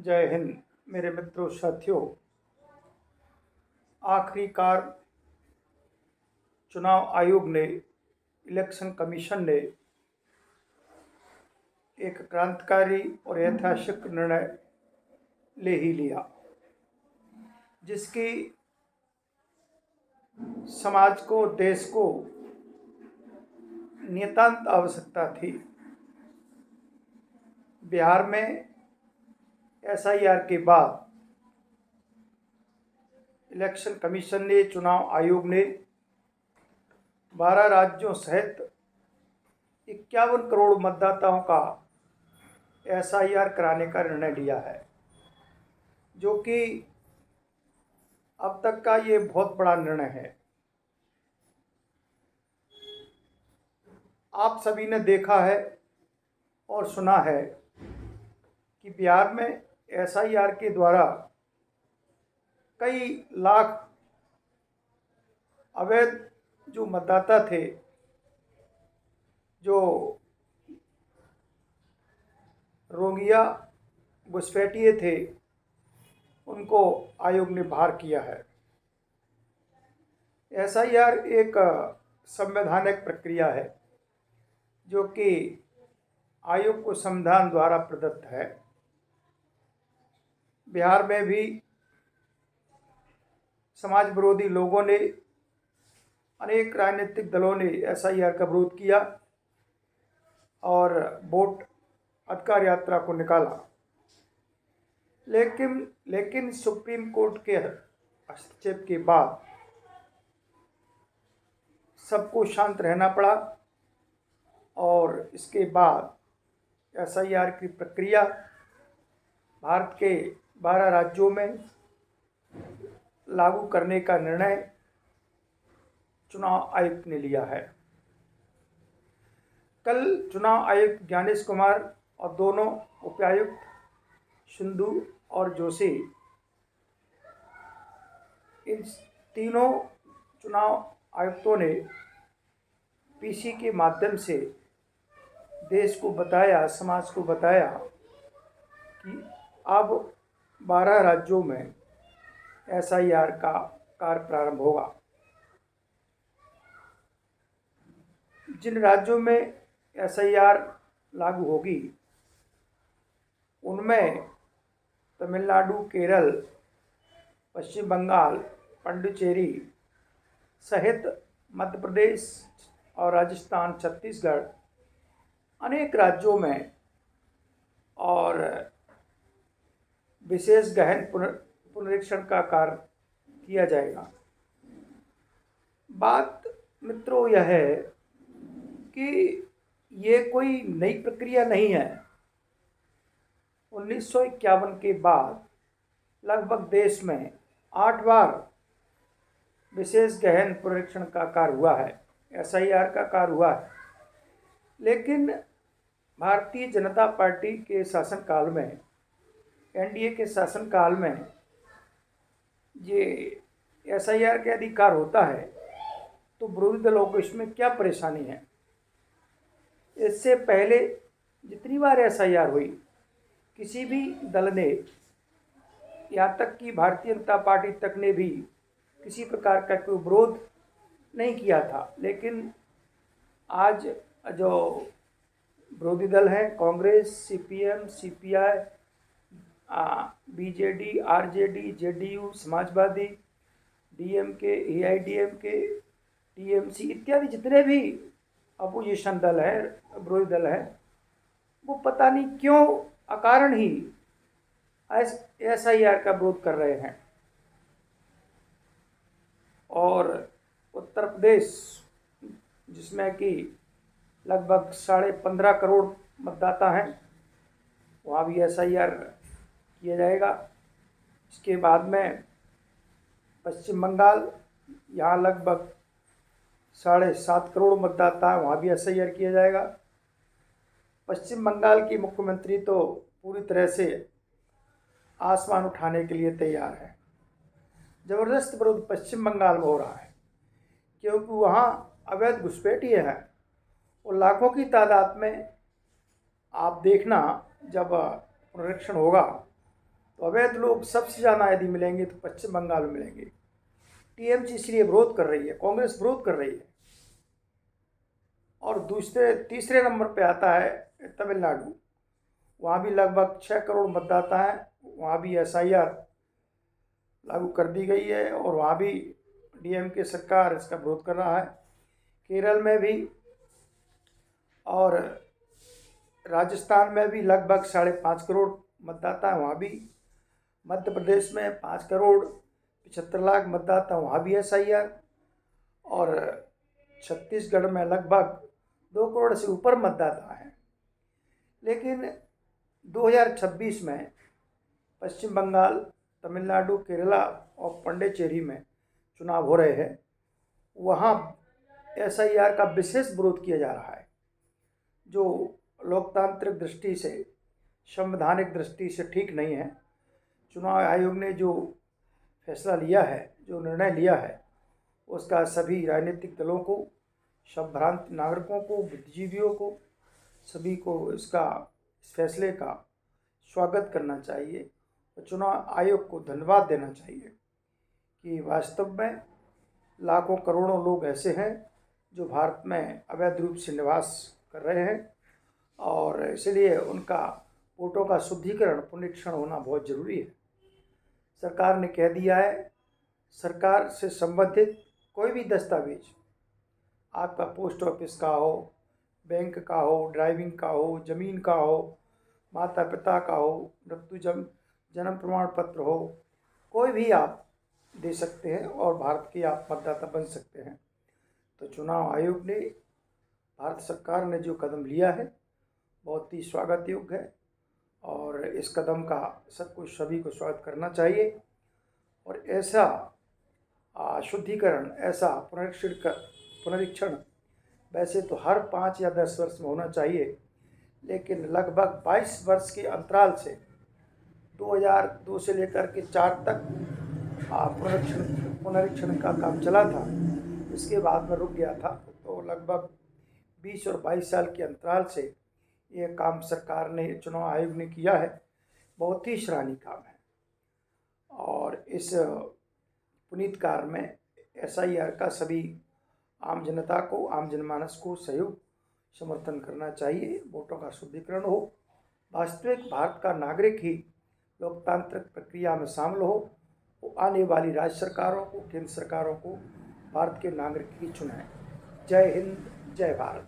जय हिंद मेरे मित्रों साथियों। आखिरकार चुनाव आयोग ने, इलेक्शन कमीशन ने एक क्रांतिकारी और ऐतिहासिक निर्णय ले ही लिया, जिसकी समाज को, देश को नितांत आवश्यकता थी। बिहार में एसआईआर के बाद इलेक्शन कमीशन ने, चुनाव आयोग ने 12 राज्यों सहित 51 करोड़ मतदाताओं का एसआईआर कराने का निर्णय लिया है, जो कि अब तक का ये बहुत बड़ा निर्णय है। आप सभी ने देखा है और सुना है कि बिहार में एसआईआर के द्वारा कई लाख अवैध जो मतदाता थे, जो रोंगिया घुसपैठिए थे, उनको आयोग ने बाहर किया है। एसआईआर एक संवैधानिक प्रक्रिया है, जो कि आयोग को संविधान द्वारा प्रदत्त है। बिहार में भी समाज विरोधी लोगों ने, अनेक राजनीतिक दलों ने एसआईआर का विरोध किया और वोट अधिकार यात्रा को निकाला। लेकिन सुप्रीम कोर्ट के हस्तक्षेप के बाद सबको शांत रहना पड़ा और इसके बाद एसआईआर की प्रक्रिया भारत के 12 राज्यों में लागू करने का निर्णय चुनाव आयुक्त ने लिया है। कल चुनाव आयुक्त ज्ञानेश कुमार और दोनों उपायुक्त सिंधु और जोशी, इन तीनों चुनाव आयुक्तों ने पीसी के माध्यम से देश को बताया, समाज को बताया कि अब 12 राज्यों में एसआईआर का कार्य प्रारंभ होगा। जिन राज्यों में एसआईआर लागू होगी उनमें तमिलनाडु, केरल, पश्चिम बंगाल, पुडुचेरी सहित मध्य प्रदेश और राजस्थान, छत्तीसगढ़, अनेक राज्यों में और विशेष गहन पुनरीक्षण का कार्य किया जाएगा। बात मित्रों यह है कि ये कोई नई प्रक्रिया नहीं है। 1951 के बाद लगभग देश में 8 बार विशेष गहन पुनरीक्षण का कार्य हुआ है, एसआईआर का कार्य हुआ है। लेकिन भारतीय जनता पार्टी के शासनकाल में, एनडीए के शासनकाल में ये एसआईआर के अधिकार होता है, तो विरोधी दलों को इसमें क्या परेशानी है। इससे पहले जितनी बार एसआईआर हुई, किसी भी दल ने, यहाँ तक कि भारतीय जनता पार्टी तक ने भी किसी प्रकार का कोई विरोध नहीं किया था। लेकिन आज जो विरोधी दल हैं, Congress, CPM, CPI, BJD, RJD, JDU, Samajwadi, DMK, AIADMK, TMC इत्यादि जितने भी अपोजिशन दल है, विरोधी दल है, वो पता नहीं क्यों अकारण ही एसआईआर का विरोध कर रहे हैं। और उत्तर प्रदेश, जिसमें कि लगभग 15.5 करोड़ मतदाता हैं, वहाँ भी एसआईआर किया जाएगा। इसके बाद में पश्चिम बंगाल, यहाँ लगभग 7.5 करोड़ मतदाता है, वहाँ भी एसआईआर किया जाएगा। पश्चिम बंगाल की मुख्यमंत्री तो पूरी तरह से आसमान उठाने के लिए तैयार है। ज़बरदस्त विरोध पश्चिम बंगाल में हो रहा है, क्योंकि वहाँ अवैध घुसपैठिए हैं और लाखों की तादाद में। आप देखना, जब पुनरीक्षण होगा तो अवैध लोग सबसे ज़्यादा यदि मिलेंगे तो पश्चिम बंगाल में मिलेंगे। टीएमसी इसलिए विरोध कर रही है, कांग्रेस विरोध कर रही है। और तीसरे नंबर पे आता है तमिलनाडु। वहाँ भी लगभग 6 करोड़ मतदाता हैं। वहाँ भी एसआईआर लागू कर दी गई है और वहाँ भी डीएमके सरकार इसका विरोध कर रहा है। केरल में भी और राजस्थान में भी लगभग 5.5 करोड़ मतदाता हैं, वहाँ भी। मध्य प्रदेश में 5 करोड़ 75 लाख मतदाता, वहाँ भी एसआईआर। और छत्तीसगढ़ में लगभग 2 करोड़ से ऊपर मतदाता हैं। लेकिन 2026 में पश्चिम बंगाल, तमिलनाडु, केरला और पांडिचेरी में चुनाव हो रहे हैं। वहाँ एसआईआर का विशेष विरोध किया जा रहा है, जो लोकतांत्रिक दृष्टि से, संवैधानिक दृष्टि से ठीक नहीं है। चुनाव आयोग ने जो फैसला लिया है, जो निर्णय लिया है, उसका सभी राजनीतिक दलों को, संभ्रांत नागरिकों को, बुद्धिजीवियों को, सभी को इस फैसले का स्वागत करना चाहिए और चुनाव आयोग को धन्यवाद देना चाहिए कि वास्तव में लाखों करोड़ों लोग ऐसे हैं जो भारत में अवैध रूप से निवास कर रहे हैं और इसलिए उनका वोटों का शुद्धिकरण, पुनरीक्षण होना बहुत ज़रूरी है। सरकार ने कह दिया है, सरकार से संबंधित कोई भी दस्तावेज, आपका पोस्ट ऑफिस का हो, बैंक का हो, ड्राइविंग का हो, ज़मीन का हो, माता पिता का हो, जन्म प्रमाण पत्र हो, कोई भी आप दे सकते हैं और भारत के आप मतदाता बन सकते हैं। तो चुनाव आयोग ने, भारत सरकार ने जो कदम लिया है बहुत ही स्वागत योग्य है और इस कदम का सभी को स्वागत करना चाहिए। और ऐसा शुद्धिकरण, ऐसा पुनरीक्षण वैसे तो हर 5 या 10 वर्ष में होना चाहिए, लेकिन लगभग 22 वर्ष के अंतराल से 2002 से लेकर के 4 तक पुनरीक्षण का काम चला था। इसके बाद में रुक गया था। तो लगभग 20 और 22 साल के अंतराल से ये काम सरकार ने, चुनाव आयोग ने किया है। बहुत ही सराहनीय काम है और इस पुनीत कार्य में एसआईआर का सभी आम जनता को, आम जनमानस को सहयोग, समर्थन करना चाहिए। वोटों का शुद्धिकरण हो, वास्तविक भारत का नागरिक ही लोकतांत्रिक प्रक्रिया में शामिल हो। वो आने वाली राज्य सरकारों को, केंद्र सरकारों को भारत के नागरिक ही चुनाएं। जय हिंद, जय भारत।